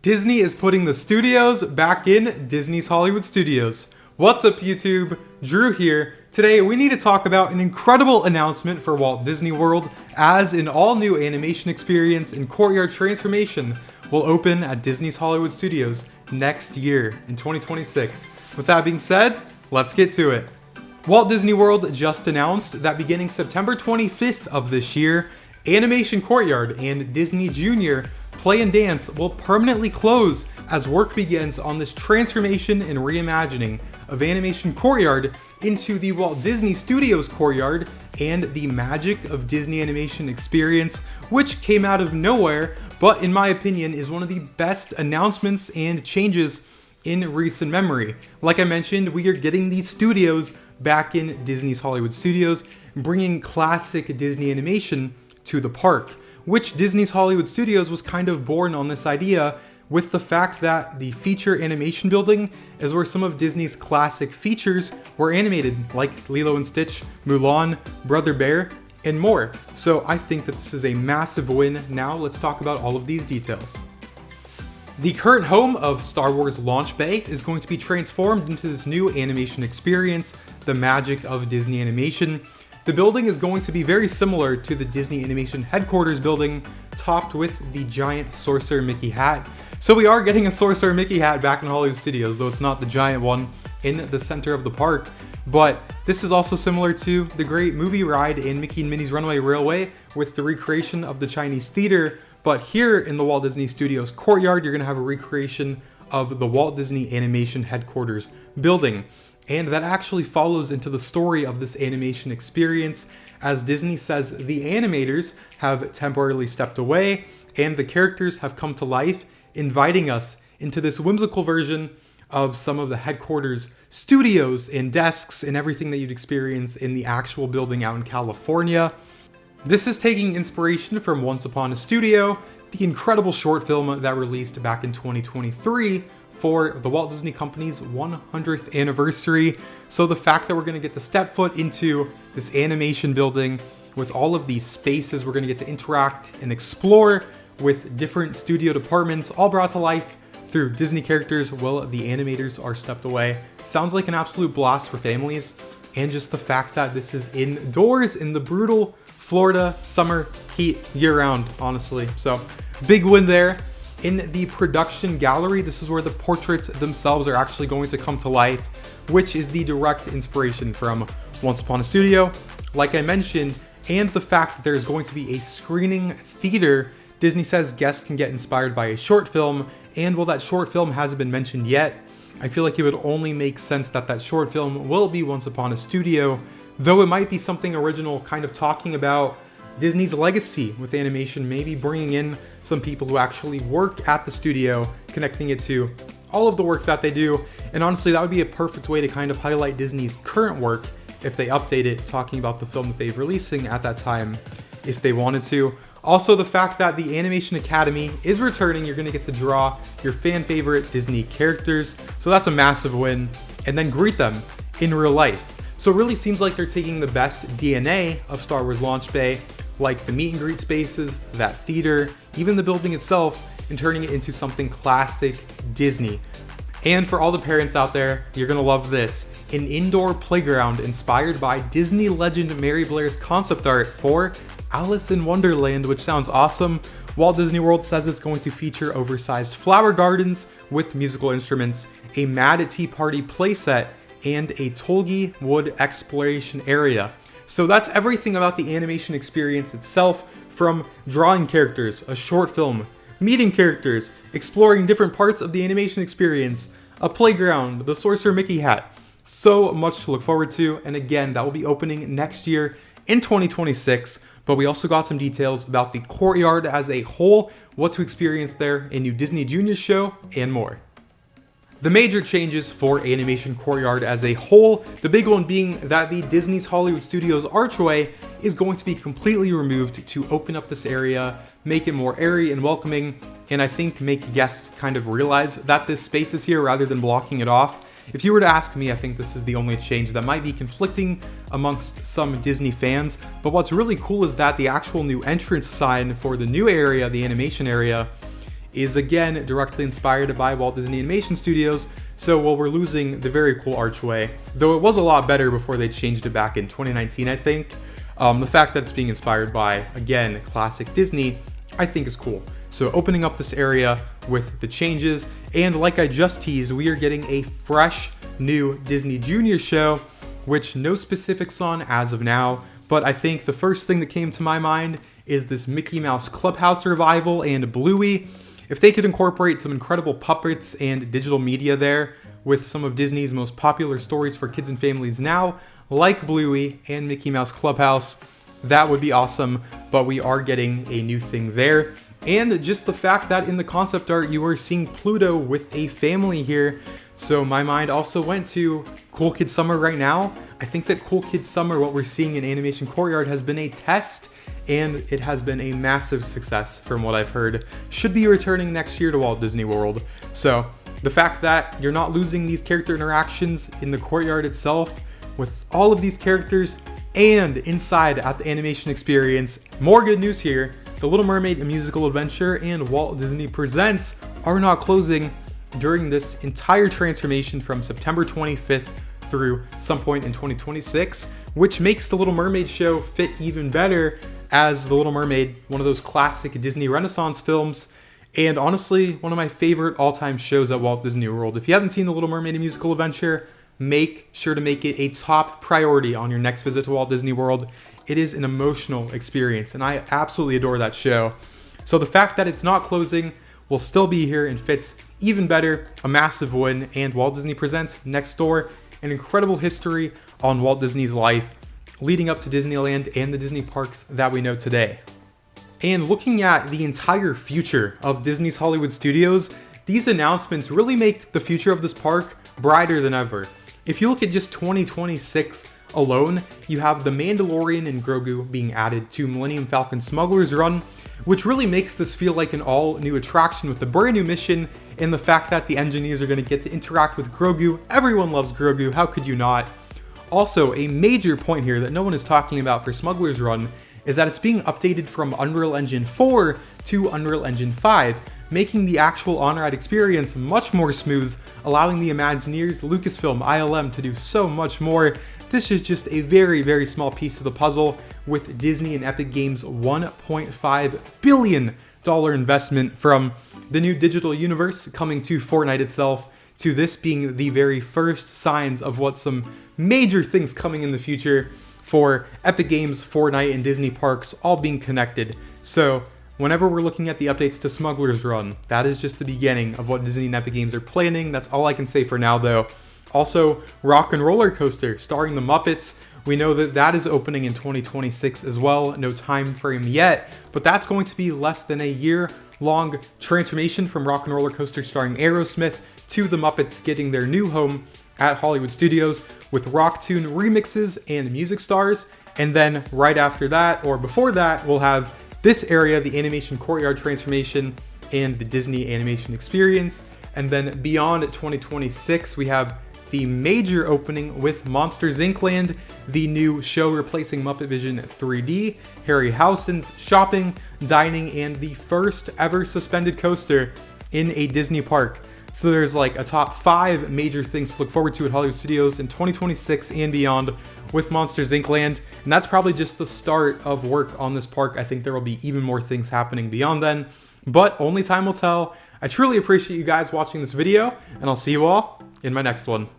Disney is putting the studios back in Disney's Hollywood Studios. What's up YouTube? Drew here. Today we need to talk about an incredible announcement for Walt Disney World, as an all-new animation experience and Courtyard transformation will open at Disney's Hollywood Studios next year in 2026. With that being said, let's get to it. Walt Disney World just announced that beginning September 25th of this year, Animation Courtyard and Disney Jr. Play and Dance will permanently close as work begins on this transformation and reimagining of Animation Courtyard into the Walt Disney Studios Courtyard and the Magic of Disney Animation experience, which came out of nowhere, but in my opinion is one of the best announcements and changes in recent memory. Like I mentioned, we are getting these studios back in Disney's Hollywood Studios, bringing classic Disney animation to the park, which Disney's Hollywood Studios was kind of born on this idea with the fact that the feature animation building is where some of Disney's classic features were animated, like Lilo and Stitch, Mulan, Brother Bear, and more. So I think that this is a massive win. Now let's talk about all of these details. The current home of Star Wars Launch Bay is going to be transformed into this new animation experience, the Magic of Disney Animation. The building is going to be very similar to the Disney Animation headquarters building, topped with the giant Sorcerer Mickey hat. So we are getting a Sorcerer Mickey hat back in Hollywood Studios, though it's not the giant one in the center of the park. But this is also similar to the great movie ride in Mickey and Minnie's Runaway Railway with the recreation of the Chinese theater. But here in the Walt Disney Studios Courtyard, you're going to have a recreation of the Walt Disney Animation headquarters building. And that actually follows into the story of this animation experience, as Disney says the animators have temporarily stepped away and the characters have come to life, inviting us into this whimsical version of some of the headquarters studios and desks and everything that you'd experience in the actual building out in California. This is taking inspiration from Once Upon a Studio, the incredible short film that released back in 2023 for the Walt Disney Company's 100th anniversary. So the fact that we're going to get to step foot into this animation building with all of these spaces, we're going to get to interact and explore with different studio departments, all brought to life through Disney characters while the animators are stepped away. Sounds like an absolute blast for families. And just the fact that this is indoors in the brutal Florida summer heat year-round, honestly. So big win there. In the production gallery, this is where the portraits themselves are actually going to come to life, which is the direct inspiration from Once Upon a Studio, like I mentioned, and the fact that there's going to be a screening theater. Disney says guests can get inspired by a short film, and while that short film hasn't been mentioned yet, I feel like it would only make sense that that short film will be Once Upon a Studio, though it might be something original, kind of talking about Disney's legacy with animation, maybe bringing in some people who actually work at the studio, connecting it to all of the work that they do. And honestly, that would be a perfect way to kind of highlight Disney's current work if they update it, talking about the film that they're releasing at that time, if they wanted to. Also, the fact that the Animation Academy is returning, you're going to get to draw your fan favorite Disney characters. So that's a massive win. And then greet them in real life. So it really seems like they're taking the best DNA of Star Wars Launch Bay, like the meet and greet spaces, that theater, even the building itself, and turning it into something classic Disney. And for all the parents out there, you're gonna love this. An indoor playground inspired by Disney legend Mary Blair's concept art for Alice in Wonderland, which sounds awesome. Walt Disney World says it's going to feature oversized flower gardens with musical instruments, a Mad Tea Party playset, and a Tolgi wood exploration area. So that's everything about the animation experience itself, from drawing characters, a short film, meeting characters, exploring different parts of the animation experience, a playground, the Sorcerer Mickey hat. So much to look forward to, and again, that will be opening next year in 2026, but we also got some details about the Courtyard as a whole, what to experience there, a new Disney Jr. show, and more. The major changes for Animation Courtyard as a whole, the big one being that the Disney's Hollywood Studios archway is going to be completely removed to open up this area, make it more airy and welcoming, and I think make guests kind of realize that this space is here rather than blocking it off. If you were to ask me, I think this is the only change that might be conflicting amongst some Disney fans, but what's really cool is that the actual new entrance sign for the new area, the animation area, is again directly inspired by Walt Disney Animation Studios, so while we're losing the very cool archway, though it was a lot better before they changed it back in 2019, I think, the fact that it's being inspired by, again, classic Disney, I think is cool. So opening up this area with the changes, and like I just teased, we are getting a fresh new Disney Jr. show, which no specifics on as of now, but I think the first thing that came to my mind is this Mickey Mouse Clubhouse revival and Bluey. If they could incorporate some incredible puppets and digital media there with some of Disney's most popular stories for kids and families now, like Bluey and Mickey Mouse Clubhouse, that would be awesome, but we are getting a new thing there. And just the fact that in the concept art you are seeing Pluto with a family here, so my mind also went to Cool Kids Summer right now. I think that Cool Kids Summer, what we're seeing in Animation Courtyard, has been a test, and it has been a massive success from what I've heard. Should be returning next year to Walt Disney World. So the fact that you're not losing these character interactions in the courtyard itself with all of these characters and inside at the animation experience, more good news here. The Little Mermaid: A Musical Adventure and Walt Disney Presents are not closing during this entire transformation from September 25th through some point in 2026, which makes the Little Mermaid show fit even better as The Little Mermaid, one of those classic Disney Renaissance films, and honestly, one of my favorite all-time shows at Walt Disney World. If you haven't seen The Little Mermaid: A Musical Adventure, make sure to make it a top priority on your next visit to Walt Disney World. It is an emotional experience, and I absolutely adore that show. So the fact that it's not closing, will still be here and fits even better, a massive win, and Walt Disney Presents Next Door, an incredible history on Walt Disney's life leading up to Disneyland and the Disney parks that we know today. And looking at the entire future of Disney's Hollywood Studios, these announcements really make the future of this park brighter than ever. If you look at just 2026 alone, you have The Mandalorian and Grogu being added to Millennium Falcon Smuggler's Run, which really makes this feel like an all-new attraction with a brand new mission, and the fact that the engineers are going to get to interact with Grogu. Everyone loves Grogu, how could you not? Also, a major point here that no one is talking about for Smuggler's Run is that it's being updated from Unreal Engine 4 to Unreal Engine 5, making the actual on-ride experience much more smooth, allowing the Imagineers, Lucasfilm, ILM to do so much more. This is just a very, very small piece of the puzzle with Disney and Epic Games' $1.5 billion investment from the new digital universe coming to Fortnite itself, to this being the very first signs of what some major things coming in the future for Epic Games, Fortnite, and Disney parks all being connected. So whenever we're looking at the updates to Smuggler's Run, that is just the beginning of what Disney and Epic Games are planning. That's all I can say for now though. Also, Rock and Roller Coaster starring the Muppets. We know that that is opening in 2026 as well. No time frame yet, but that's going to be less than a year-long transformation from Rock and Roller Coaster starring Aerosmith to the Muppets getting their new home at Hollywood Studios with rock tune remixes and music stars. And then right after that, or before that, we'll have this area, the Animation Courtyard transformation and the Disney Animation Experience. And then beyond 2026, we have the major opening with Monsters Inc. Land, the new show replacing Muppet Vision 3D, Harryhausen's shopping, dining, and the first ever suspended coaster in a Disney park. So there's like a top 5 major things to look forward to at Hollywood Studios in 2026 and beyond with Monsters Inc. Land. And that's probably just the start of work on this park. I think there will be even more things happening beyond then, but only time will tell. I truly appreciate you guys watching this video, and I'll see you all in my next one.